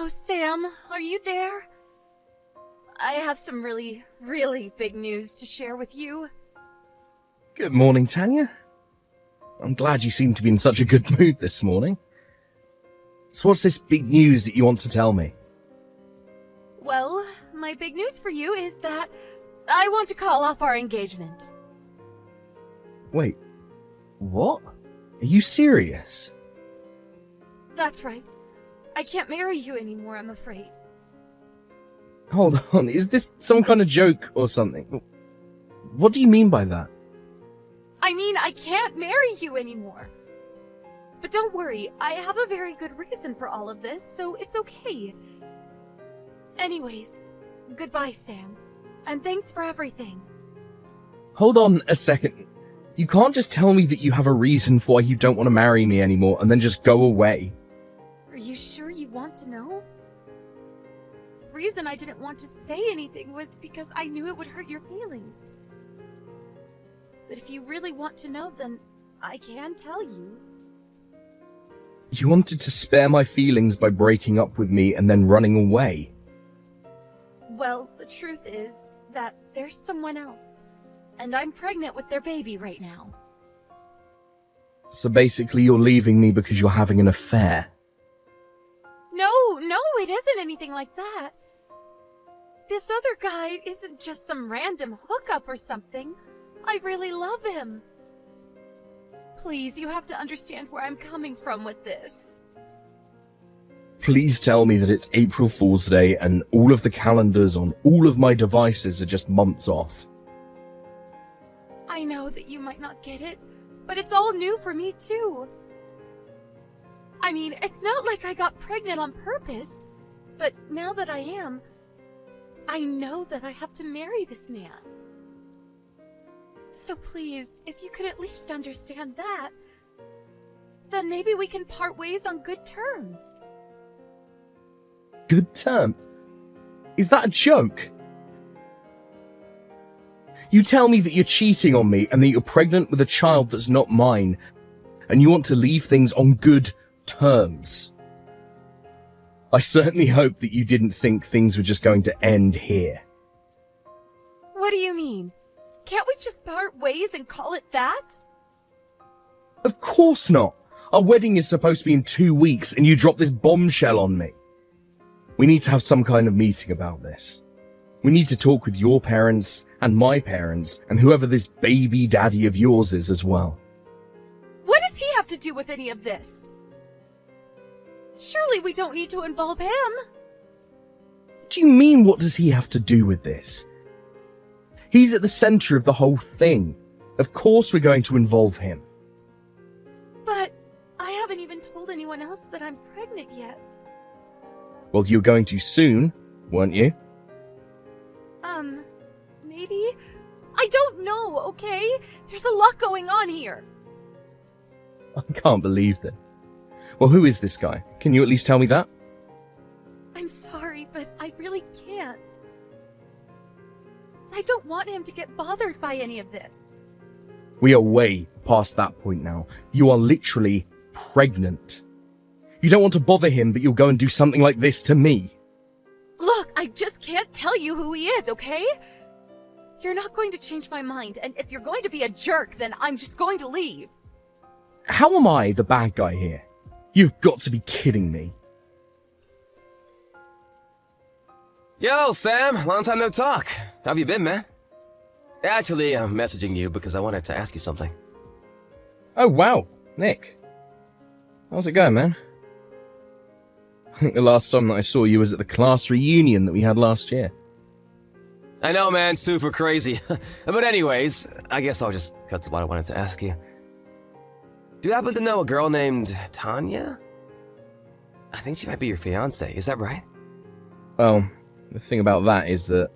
Hello, Sam. Are you there? I have some really, really big news to share with you. Good morning, Tanya. I'm glad you seem to be in such a good mood this morning. So what's this big news that you want to tell me? Well, my big news for you is that I want to call off our engagement. Wait, what? Are you serious? That's right. I can't marry you anymore, I'm afraid. Hold on, is this some kind of joke or something? What do you mean by that? I mean, I can't marry you anymore. But don't worry, I have a very good reason for all of this, so it's okay. Anyways, goodbye, Sam. And thanks for everything. Hold on a second. You can't just tell me that you have a reason for why you don't want to marry me anymore and then just go away. Are you sure you want to know? The reason I didn't want to say anything was because I knew it would hurt your feelings. But if you really want to know, then I can tell you. You wanted to spare my feelings by breaking up with me and then running away. Well, the truth is that there's someone else, and I'm pregnant with their baby right now. So basically you're leaving me because you're having an affair. No, it isn't anything like that. This other guy isn't just some random hookup or something. I really love him. Please, you have to understand where I'm coming from with this. Please tell me that it's April Fool's Day and all of the calendars on all of my devices are just months off. I know that you might not get it, but it's all new for me too. I mean, it's not like I got pregnant on purpose, but now that I am, I know that I have to marry this man. So please, if you could at least understand that, then maybe we can part ways on good terms. Good terms? Is that a joke? You tell me that you're cheating on me and that you're pregnant with a child that's not mine, and you want to leave things on good terms. I certainly hope that you didn't think things were just going to end here. What do you mean? Can't we just part ways and call it that? Of course not. Our wedding is supposed to be in 2 weeks and you drop this bombshell on me. We need to have some kind of meeting about this. We need to talk with your parents and my parents and whoever this baby daddy of yours is as well. What does he have to do with any of this? Surely we don't need to involve him. What do you mean, what does he have to do with this? He's at the center of the whole thing. Of course we're going to involve him. But I haven't even told anyone else that I'm pregnant yet. Well, you're going to soon, weren't you? Maybe? I don't know, okay? There's a lot going on here. I can't believe that. Well, who is this guy? Can you at least tell me that? I'm sorry, but I really can't. I don't want him to get bothered by any of this. We are way past that point now. You are literally pregnant. You don't want to bother him, but you'll go and do something like this to me. Look, I just can't tell you who he is, okay? You're not going to change my mind, and if you're going to be a jerk, then I'm just going to leave. How am I the bad guy here? You've got to be kidding me. Yo, Sam, long time no talk. How have you been, man? Actually, I'm messaging you because I wanted to ask you something. Oh, wow. Nick. How's it going, man? I think the last time that I saw you was at the class reunion that we had last year. I know, man, super crazy. But anyways, I guess I'll just cut to what I wanted to ask you. Do you happen to know a girl named Tanya? I think she might be your fiance, is that right? Well, the thing about that is that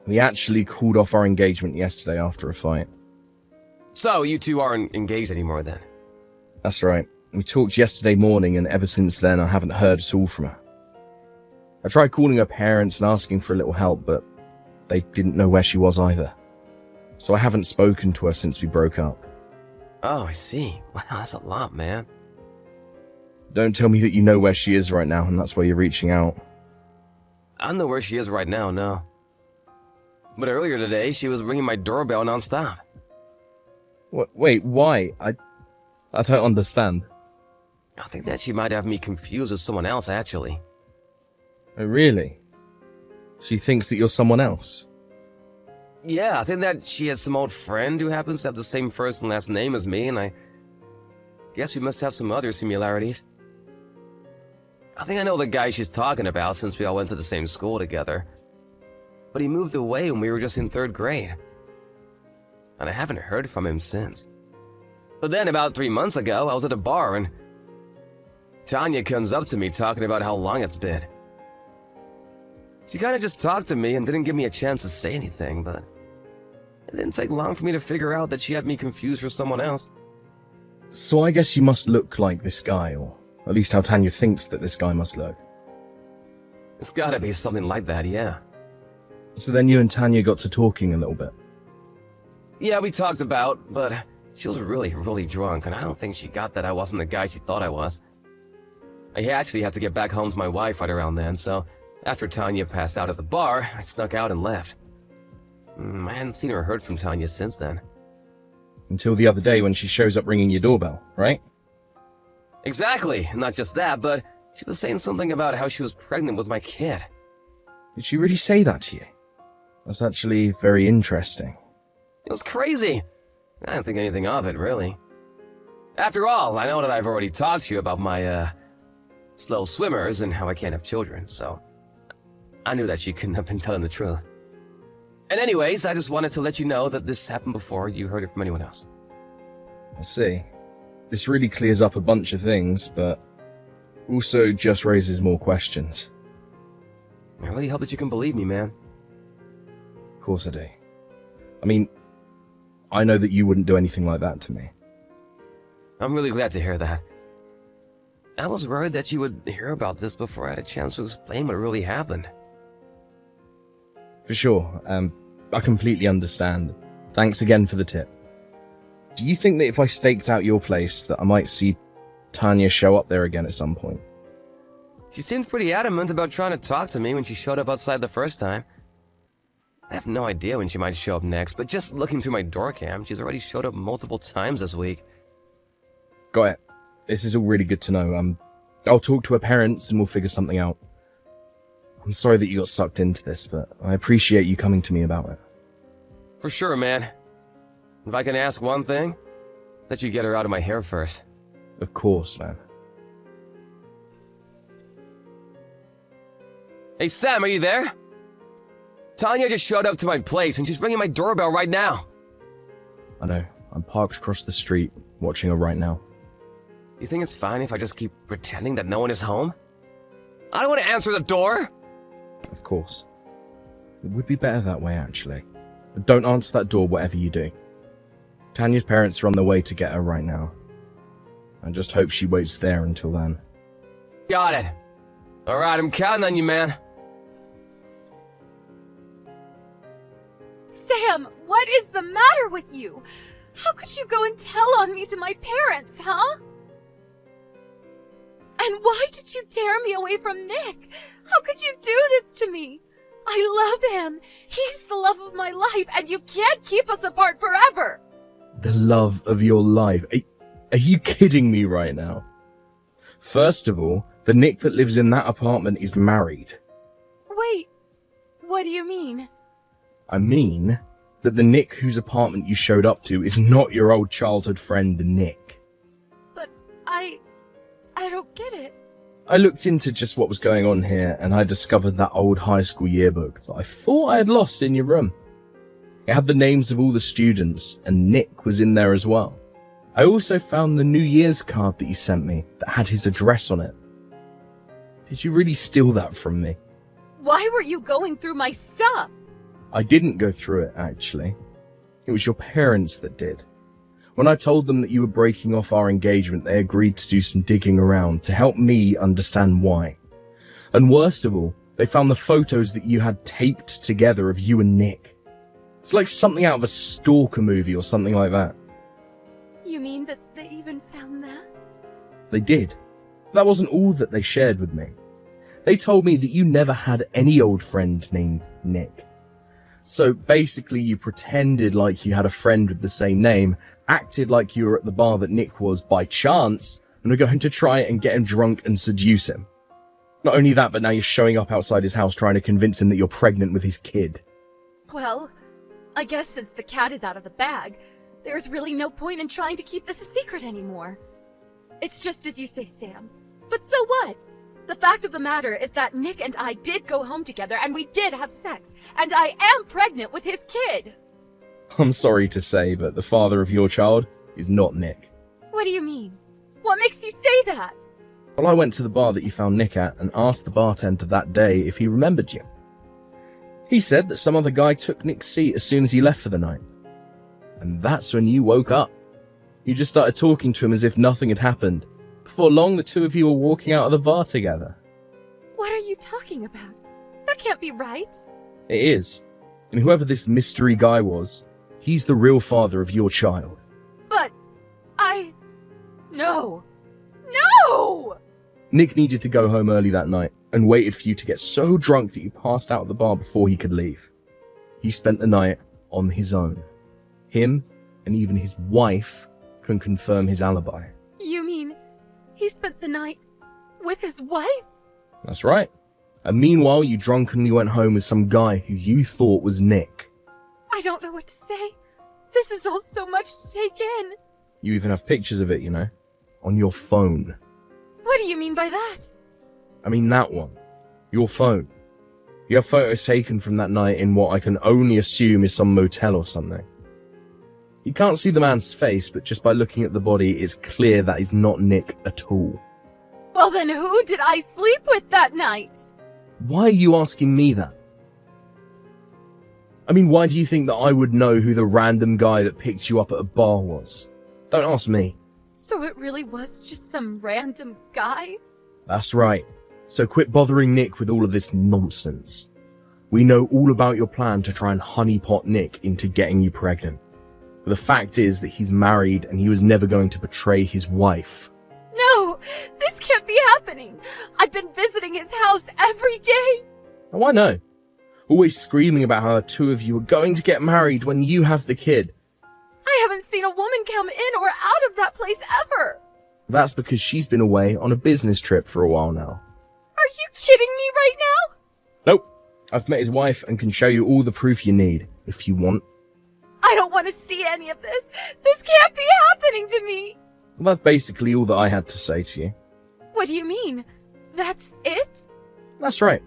we actually called off our engagement yesterday after a fight. So, you two aren't engaged anymore then? That's right. We talked yesterday morning, and ever since then I haven't heard at all from her. I tried calling her parents and asking for a little help, but they didn't know where she was either. So I haven't spoken to her since we broke up. Oh, I see. Wow, that's a lot, man. Don't tell me that you know where she is right now and that's why you're reaching out. I don't know where she is right now, no. But earlier today, she was ringing my doorbell nonstop. Wait, why? I don't understand. I think that she might have me confused with someone else, actually. Oh, really? She thinks that you're someone else? Yeah, I think that she has some old friend who happens to have the same first and last name as me, and I guess we must have some other similarities. I think I know the guy she's talking about since we all went to the same school together. But he moved away when we were just in 3rd grade. And I haven't heard from him since. But then about 3 months ago, I was at a bar and Tanya comes up to me talking about how long it's been. She kind of just talked to me and didn't give me a chance to say anything, but it didn't take long for me to figure out that she had me confused for someone else. So I guess you must look like this guy, or at least how Tanya thinks that this guy must look. It's gotta be something like that, yeah. So then you and Tanya got to talking a little bit. Yeah, we talked about, but she was really, really drunk, and I don't think she got that I wasn't the guy she thought I was. I actually had to get back home to my wife right around then, so after Tanya passed out at the bar, I snuck out and left. I hadn't seen or heard from Tanya since then. Until the other day when she shows up ringing your doorbell, right? Exactly, not just that, but she was saying something about how she was pregnant with my kid. Did she really say that to you? That's actually very interesting. It was crazy. I didn't think anything of it, really. After all, I know that I've already talked to you about my, slow swimmers and how I can't have children, so I knew that she couldn't have been telling the truth. And anyways, I just wanted to let you know that this happened before you heard it from anyone else. I see. This really clears up a bunch of things, but also just raises more questions. I really hope that you can believe me, man. Of course I do. I mean, I know that you wouldn't do anything like that to me. I'm really glad to hear that. I was worried that you would hear about this before I had a chance to explain what really happened. For sure. I completely understand. Thanks again for the tip. Do you think that if I staked out your place that I might see Tanya show up there again at some point? She seemed pretty adamant about trying to talk to me when she showed up outside the first time. I have no idea when she might show up next, but just looking through my door cam, she's already showed up multiple times this week. Got it. This is all really good to know. I'll talk to her parents and we'll figure something out. I'm sorry that you got sucked into this, but I appreciate you coming to me about it. For sure, man. If I can ask one thing, let you get her out of my hair first. Of course, man. Hey, Sam, are you there? Tanya just showed up to my place and she's ringing my doorbell right now. I know. I'm parked across the street, watching her right now. You think it's fine if I just keep pretending that no one is home? I don't want to answer the door! Of course. It would be better that way, actually. But don't answer that door, whatever you do. Tanya's parents are on their way to get her right now. I just hope she waits there until then. Got it. Alright, I'm counting on you, man. Sam, what is the matter with you? How could you go and tell on me to my parents, huh? And why did you tear me away from Nick? How could you do this to me? I love him. He's the love of my life, and you can't keep us apart forever. The love of your life? Are you kidding me right now? First of all, the Nick that lives in that apartment is married. Wait, what do you mean? I mean that the Nick whose apartment you showed up to is not your old childhood friend, Nick. But I don't get it. I looked into just what was going on here, and I discovered that old high school yearbook that I thought I had lost in your room. It had the names of all the students, and Nick was in there as well. I also found the New Year's card that you sent me that had his address on it. Did you really steal that from me? Why were you going through my stuff? I didn't go through it, actually. It was your parents that did. When I told them that you were breaking off our engagement, they agreed to do some digging around to help me understand why. And worst of all, they found the photos that you had taped together of you and Nick. It's like something out of a stalker movie or something like that. You mean that they even found that? They did. That wasn't all that they shared with me. They told me that you never had any old friend named Nick. So basically you pretended like you had a friend with the same name, acted like you were at the bar that Nick was by chance, and were going to try and get him drunk and seduce him. Not only that, but now you're showing up outside his house trying to convince him that you're pregnant with his kid. Well, I guess since the cat is out of the bag, there's really no point in trying to keep this a secret anymore. It's just as you say, Sam. But so what? The fact of the matter is that Nick and I did go home together and we did have sex, and I am pregnant with his kid. I'm sorry to say, but the father of your child is not Nick. What do you mean? What makes you say that? Well, I went to the bar that you found Nick at and asked the bartender that day if he remembered you. He said that some other guy took Nick's seat as soon as he left for the night. And that's when you woke up. You just started talking to him as if nothing had happened. Before long, the two of you were walking out of the bar together. What are you talking about? That can't be right. It is. And whoever this mystery guy was, he's the real father of your child. But No! No! Nick needed to go home early that night and waited for you to get so drunk that you passed out of the bar before he could leave. He spent the night on his own. Him and even his wife can confirm his alibi. You mean he spent the night with his wife? That's right. And meanwhile, you drunkenly went home with some guy who you thought was Nick. I don't know what to say. This is all so much to take in. You even have pictures of it, you know, on your phone. What do you mean by that? I mean that one. Your phone. You have photos taken from that night in what I can only assume is some motel or something. You can't see the man's face, but just by looking at the body, it's clear that he's not Nick at all. Well then who did I sleep with that night? Why are you asking me that? I mean, why do you think that I would know who the random guy that picked you up at a bar was? Don't ask me. So it really was just some random guy? That's right. So quit bothering Nick with all of this nonsense. We know all about your plan to try and honeypot Nick into getting you pregnant. But the fact is that he's married and he was never going to betray his wife. No! This can't be happening! I've been visiting his house every day! Oh, I know. Always screaming about how the two of you are going to get married when you have the kid. I haven't seen a woman come in or out of that place ever! That's because she's been away on a business trip for a while now. Are you kidding me right now? Nope. I've met his wife and can show you all the proof you need, if you want. I don't want to see any of this! This can't be happening to me! Well, that's basically all that I had to say to you. What do you mean? That's it? That's right.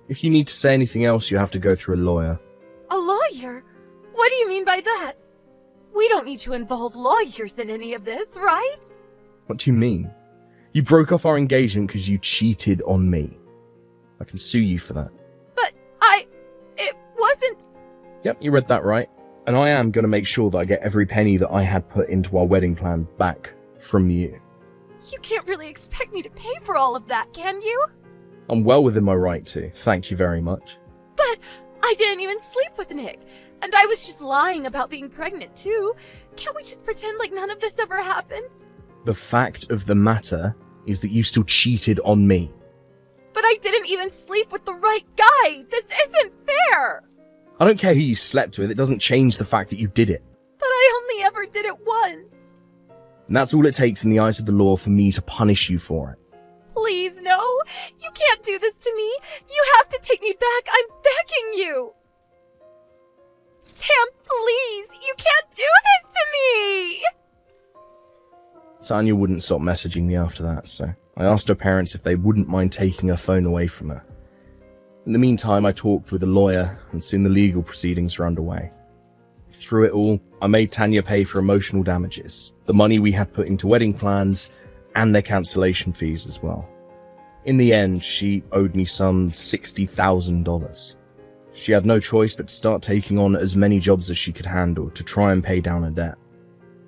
If you need to say anything else, you have to go through a lawyer. A lawyer? What do you mean by that? We don't need to involve lawyers in any of this, right? What do you mean? You broke off our engagement because you cheated on me. I can sue you for that. But it wasn't... Yep, you read that right. And I am going to make sure that I get every penny that I had put into our wedding plan back from you. You can't really expect me to pay for all of that, can you? I'm well within my right to. Thank you very much. But I didn't even sleep with Nick. And I was just lying about being pregnant, too. Can't we just pretend like none of this ever happened? The fact of the matter is that you still cheated on me. But I didn't even sleep with the right guy! This isn't fair! I don't care who you slept with, it doesn't change the fact that you did it. But I only ever did it once. And that's all it takes in the eyes of the law for me to punish you for it. Please, no! You can't do this to me! You have to take me back! I'm begging you! Sam, please! You can't do this to me! Tanya wouldn't stop messaging me after that, so I asked her parents if they wouldn't mind taking her phone away from her. In the meantime, I talked with a lawyer, and soon the legal proceedings were underway. Through it all, I made Tanya pay for emotional damages, the money we had put into wedding plans, and their cancellation fees as well. In the end, she owed me some $60,000. She had no choice but to start taking on as many jobs as she could handle to try and pay down her debt.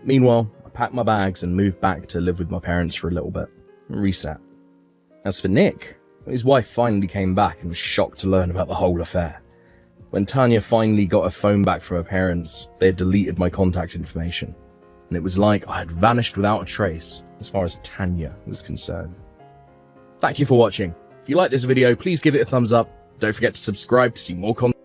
Meanwhile, I packed my bags and moved back to live with my parents for a little bit, and reset. As for Nick, his wife finally came back and was shocked to learn about the whole affair. When Tanya finally got her phone back from her parents, they had deleted my contact information, and it was like I had vanished without a trace as far as Tanya was concerned. Thank you for watching. If you like this video, please give it a thumbs up. Don't forget to subscribe to see more content.